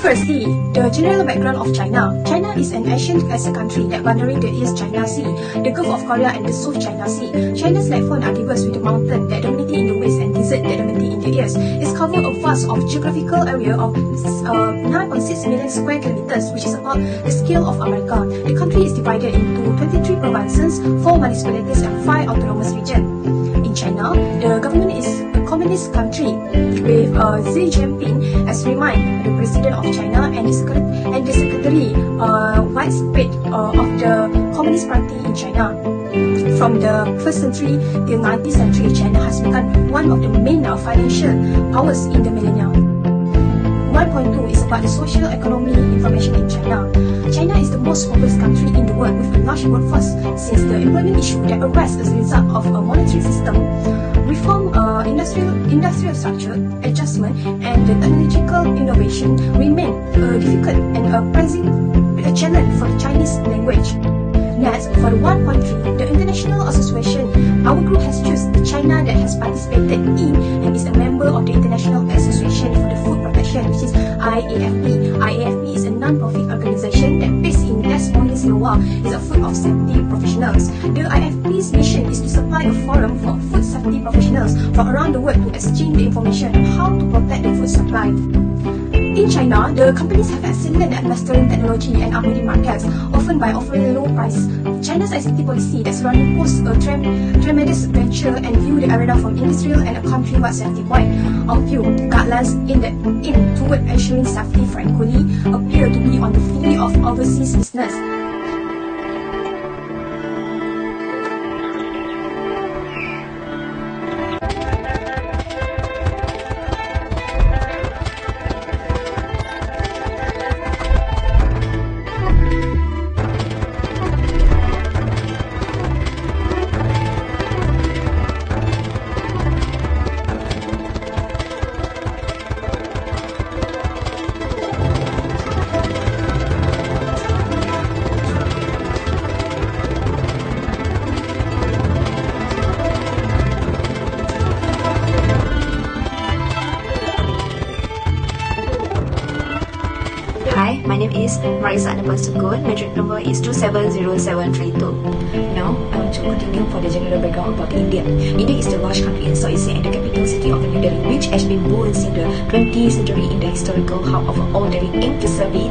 Firstly, the general background of China. China is an ancient as a country that bordering the East China Sea, the Gulf of Korea and the South China Sea. China's landform are diverse with the mountain that dominate in the west and desert that dominate in the east. It covers a vast of geographical area of 9.6 million square kilometers, which is about the scale of America. The country is divided into 23 provinces, 4 municipalities and 5 autonomous regions. In China, the government is a communist country with Xi Jinping as remain the president of China and the secretary widespread of the Communist Party in China. From the 1st century till 19th century, China has become one of the main financial powers in the millennium. 1.2 is about the social economy information in China. China is the most populous country in the world with a large workforce since the employment issue that arises as a result of a monetary system, reform, industrial structure, adjustment, and the technological innovation remain difficult and a challenge for the Chinese language. Next, for the 1.3, the International Association, our group has chosen China that has participated in and is a member of the International Association for the Food Protection, which is IAFP. IAFP is a non-profit organization that based in Des Moines, Iowa, is a food of safety professionals. The IAFP's mission is to supply a forum for food safety professionals from around the world to exchange the information on how to protect the food supply. In China, the companies have excellent at mastering technology and upgrading markets, often by offering low price. China's ICT policy that surrounding poses a tremendous venture and view the arena from industrial and a countrywide safety point of view. Guidelines in toward ensuring safety frankly appear to be on the field of overseas business. Hi, my name is Marisa Anapasugun. My direct number is 270732. Now, I want to continue for the general background about India. India is the large country in South Asia and the capital city of the New Delhi, which has been born in the 20th century in the historical hub of Old Delhi, aimed to serving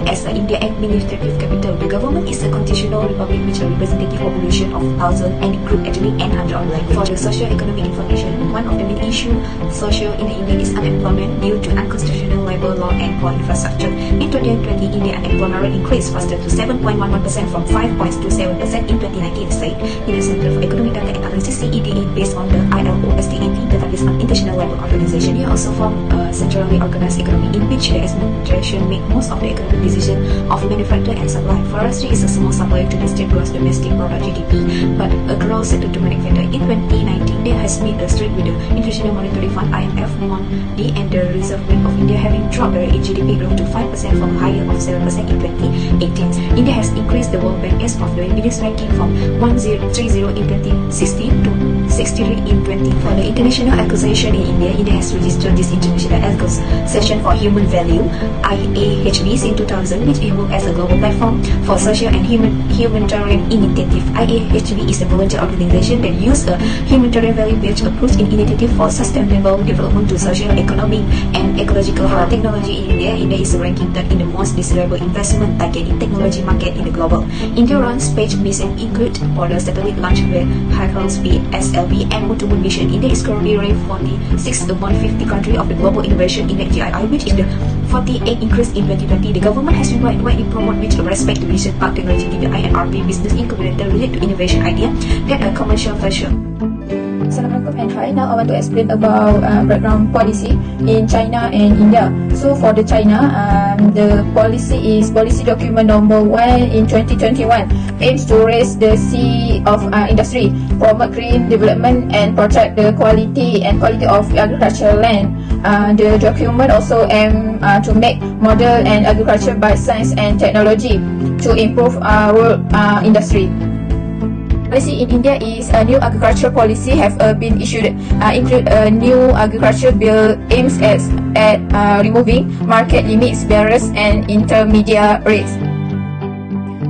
as the India administrative capital. The government is a constitutional republic with a representative population of 1,000 and group ethnic and 100 language. For the socio-economic information, one of the main issues social in India is unemployment due to unconstitutional labor law and poor infrastructure. In 2020, India unemployment rate increased faster to 7.11% from 5.27% in 2019, said in the Center for Economic Data and Analysis (CEDA) based on the ILO STAT database on international labor organization. India also formed a centrally organized economy in which the administration make most of the economic decisions of manufacture and supply. Forestry is a small supplier to the state gross domestic product (GDP), but a growth sector to manufacture. In 2019, India has made a straight with the International Monetary Fund (IMF) money and the reserve bank of India having dropped their GDP growth to 5% from higher of 7% in 2018. India has increased the World Bank as of the Business ranking from 130 in 2016 to 63 in 2020. For the international acquisition in India, India has registered this International Acquisition for Human Value (IAHV) in 2000, which evolved as a global platform for social and humanitarian initiative. IAHV is a volunteer organization that uses a humanitarian value-based approach in initiative for sustainable development to social, economic, and ecological health. Technology in India, India is ranking third in the most desirable investment target in technology market in the global. India runs space mission include for the satellite launch vehicle speed SLV and multiple mission. India is currently ranked 46th among 50 countries of the global innovation index GII, which is the 48th increase in 2020. The government has been widely promoted with respect to research park technology, DBI and RP business incubator related to innovation idea that are commercial value. Assalamualaikum and hi. Now I want to explain about background policy in China and India. So for the China, the policy is policy document number 1 in 2021, aims to raise the sea of industry, promote green development and protect the quality of agricultural land. The document also aims to make model and agriculture by science and technology to improve our industry. Policy in India is a new agriculture policy have been issued, include a new agriculture bill aims at at removing market limits, barriers, and intermediaries.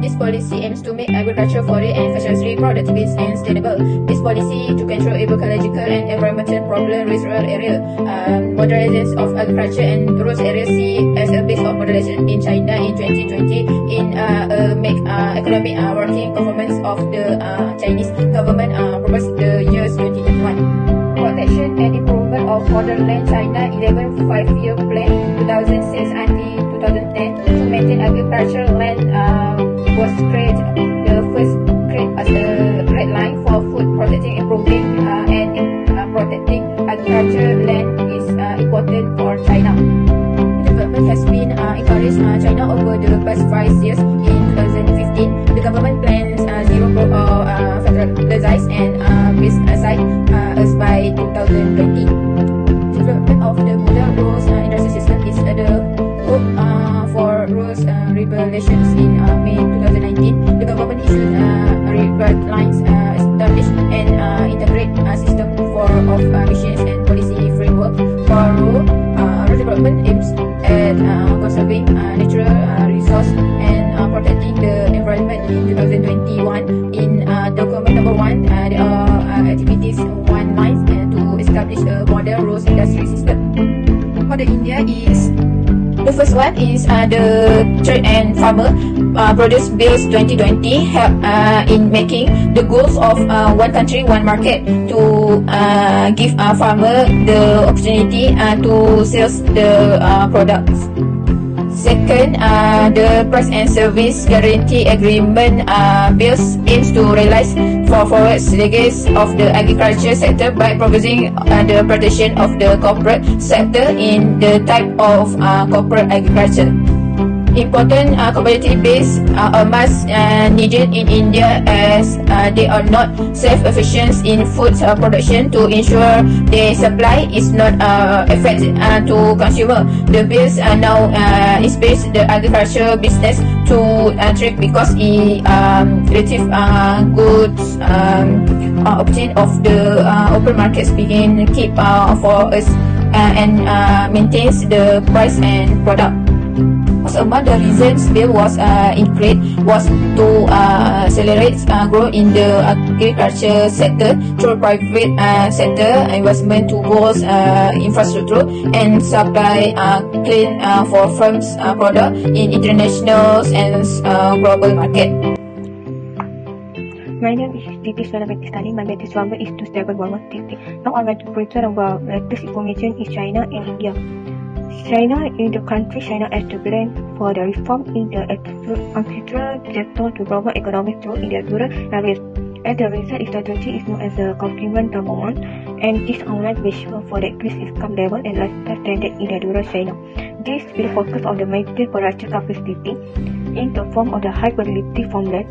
This policy aims to make agriculture, forest, and fishery productive and sustainable. This policy to control ecological and environmental problems in rural area. Modernisation of agriculture and rural areas see as a base of modernisation in China in 2020 in make economic working performance of the Chinese government proposed the years 2021. Protection and improvement of borderland China 11 5-year plan 2006 until 2010 to maintain agricultural land was created the first create as a red line for food protecting, improving and protecting agricultural land is important for China. Development has been encouraged China over the past 5 years. In 2015, the government plans zero fertilized and base aside as by 2020. Development of the modern rules industry system is the hope for rules regulations in May 2019. The government issued guidelines establish and integrate a system of missions and policy framework for rural development aims at conserving natural resource and protecting the environment. In 2021, in document number 1, there are activities 1 to establish a modern rules industry system. For the India is the first one is the Trade and Farmer Produce Bills 2020 help in making the goals of one country, one market to give farmer the opportunity to sell the products. Second, the Price and Service Guarantee Agreement bills aims to realize for forward legacies of the agriculture sector by proposing the protection of the corporate sector in the type of corporate agriculture. Important competitive base are must needed in India as they are not self-sufficient in food production to ensure their supply is not affected to consumer. The bills now inspires the agriculture business to thrive because it relative goods obtained of the open markets begin keep for us and maintains the price and product. Among the reasons bill was included was to accelerate growth in the agriculture sector through private sector investment to boost infrastructure and supply clean for farms product in international and global market. My name is Titi Pakistani. My latest number is 2711. Now I want to present about latest information in China and India. China is the country China has to plan for the reform in the agricultural sector to promote economic growth in the rural areas. As the result, its strategy is known as the complement moment, and this online measure for the increased income level and lifestyle standard in the rural China. This will focus on the maintain production capacity in the form of the high quality farmland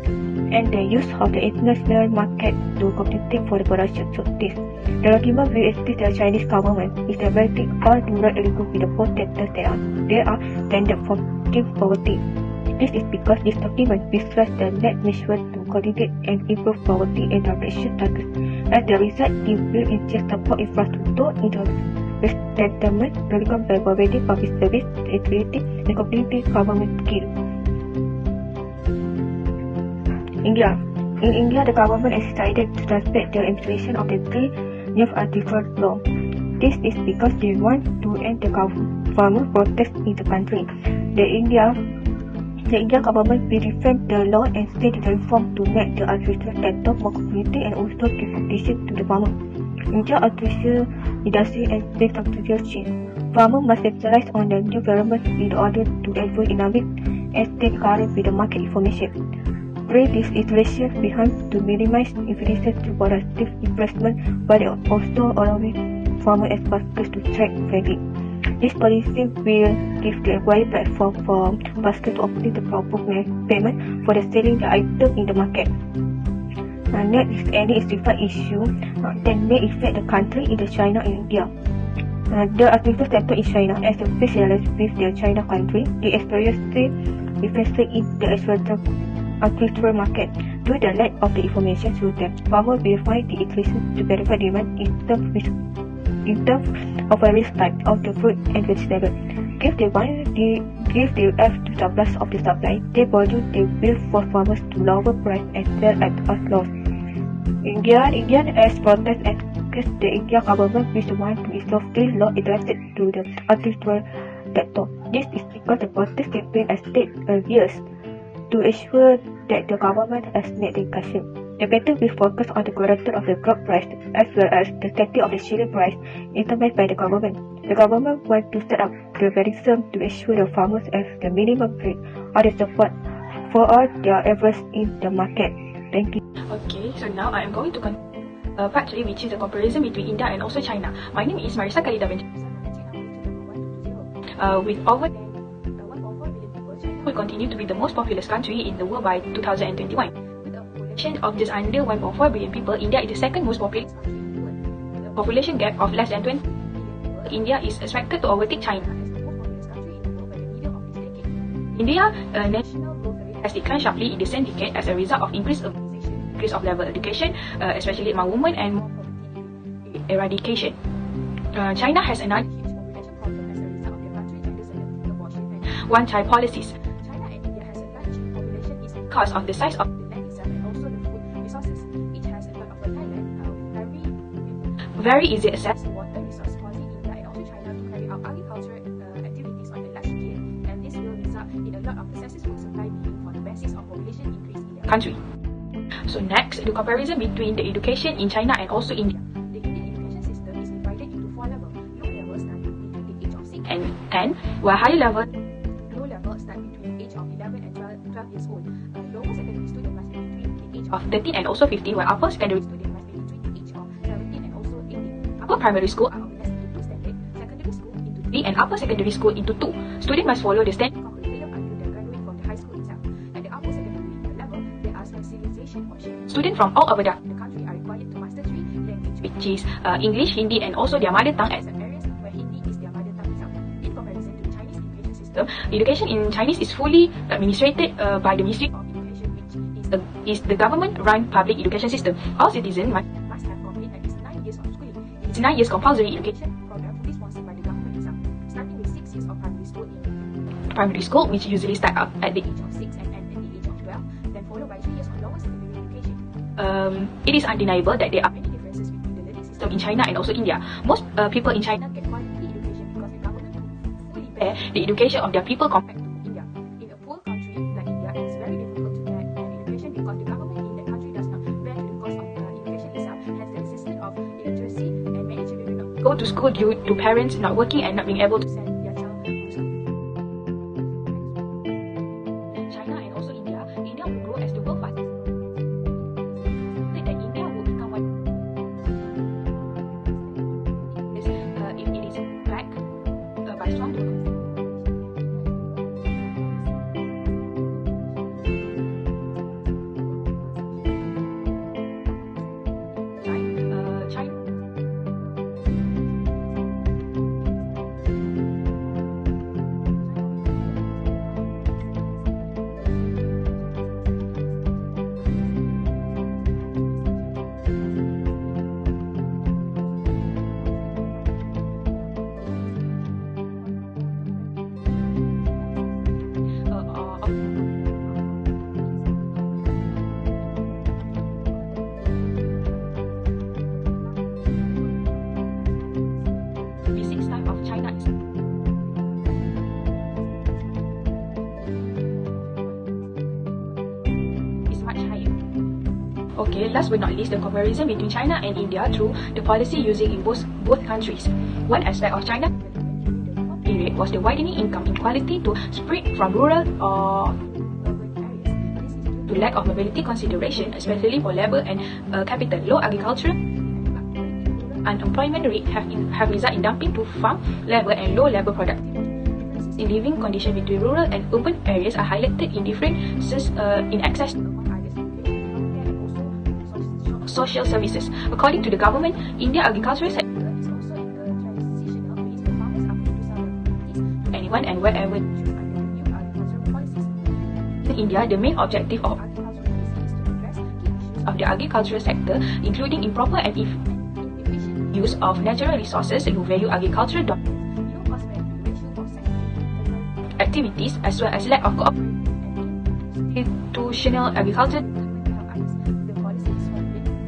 and the use of the international market to compete for the production. So the document will state the Chinese government is evaluating all rural areas with the four sectors that are tended for poverty. This is because this document reflects the net measure to coordinate and improve poverty and direction targets. As the result, it will inject support infrastructure into the settlement religion by providing public service, utility, and community government skill. India. In India, the government has decided to suspend the implementation of the three new article law. This is because they want to end the farmer protest in the country. The Indian government will reform the law and state the reform to make the agricultural sector more competitive and also give competition to the farmer. India agricultural industry and state structural change. Farmers must capitalize on the new development in order to avoid dynamic and stay current with the market information. Bring this iteration behind to minimize inflation to productive investment, but also allowing farmer exporters to track fairly. This policy will give the required platform for baskets to obtain the proper payment for the selling the item in the market. Next, any specified issue that may affect the country in the China and India. The agricultural sector in China, as a specialist with the China country, they experience investment in the agricultural market. Due to the lack of the information to them, farmers will find the increase to verify demand in terms with in terms of various types of the fruit and vegetables. Give the F to surplus of the supply, they produce the bill for farmers to lower price and sell at a loss. Indian as protest against the India government which want to resolve this law addressed to the agricultural sector. This is because the protest campaign has taken years to ensure that the government has made the caution. The battle will focus on the character of the crop price as well as the setting of the shilling price determined by the government. The government wants to set up the mechanism to ensure the farmers have the minimum rate or the support for all their efforts in the market. Thank you. Okay, so now I am going to part 3, which is the comparison between India and also China. My name is Marisa Khalida. With over 1.4 billion people, China will continue to be the most populous country in the world by 2021. With a population of just under 1.4 billion people, India is the second most populous country in the world. With a population gap of less than 20 billion people, India is expected to overtake China as the most populous country in the world by the middle of this decade. India's national growth rate has declined sharply in the same decade as a result of increased urbanization, increase of level education, especially among women, and more poverty eradication. China has another huge population problem as a result of their country's gender-selective abortion and one-child policies. China and India has a large population is because of the size of the land itself and also the food resources. Each has a lot of fertile land, very easy access to water resource, causing India and also China to carry out agricultural activities on a large scale, and this will result in a lot of excessive food supply being for the basis of population increase in their country. So next, the comparison between the education in China and also India. The Indian education system is divided into 4 levels. Low level start between the age of 6 and 10, while high level start between the age of 11 and 12 years old. Lower secondary student must be between the age of 13 and also 15, while upper secondary student must be between the age of 17 and also 18. Upper primary school are organized into 2 standards, secondary school into 3, and upper secondary school into 2. Students must follow the standard curriculum until they graduate from the high school itself. At the upper secondary level, there are specialization options. Students from all over the country are required to master 3 languages, which is English, Hindi, and also their mother tongue, as areas where Hindi is their mother tongue itself. In comparison to the Chinese education system, education in Chinese is fully administrated by the Ministry of Education, which is the government-run public education system. All citizens must have completed at least 9 years of schooling. It's 9 years compulsory education program fully sponsored by the government itself, starting with 6 years of primary school, which usually start up at the age of 6 and end at the age of 12, then followed by 3 years of lower secondary education. It is undeniable that there are many differences between the learning system in China and also India. Most people in China get quality education because the government fully bear the education of their people compared to India. In a poor country like India, it is very difficult to get an education because the government in that country does not bear the cost of education itself, hence the existence of illiteracy, and many children do not go to school due to parents not working and not being able to send their child to school. China and also India will grow as the world fastest. That India will become one if it is backed by strong democracy. Basic time of China is much higher. Okay, last but not least, the comparison between China and India through the policy using in both countries. One aspect of China period was the widening income inequality to spread from rural or urban areas. This is due to lack of mobility consideration, especially for labor and capital. Low agricultural unemployment rate have resulted in dumping to farm labor and low labor productivity. Differences in living conditions between rural and urban areas are highlighted in differences in access to, among others, healthcare and also social services. According to the government, India agricultural sector is also in the transitional phase. The farmers are free to sell their commodities to anyone and wherever they choose under the new agricultural policies. In India, the main objective of agricultural policy is to address key issues of the agricultural sector, including improper and inefficient use of natural resources, low value agricultural activities, as well as lack of institutional agriculture. The policy is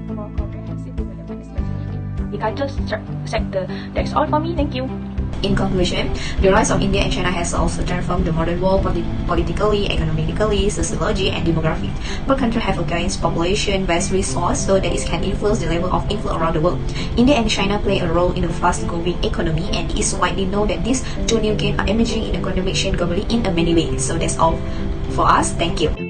for comprehensive development, especially in the agriculture sector. That's all for me. Thank you. In conclusion, the rise of India and China has also transformed the modern world politically, economically, sociologically, and demographically. Both countries have a giant population, vast resource, so that it can influence the level of influence around the world. India and China play a role in the fast-growing economy, and it is widely known that these two new games are emerging in the economic chain globally in a many ways. So that's all for us. Thank you.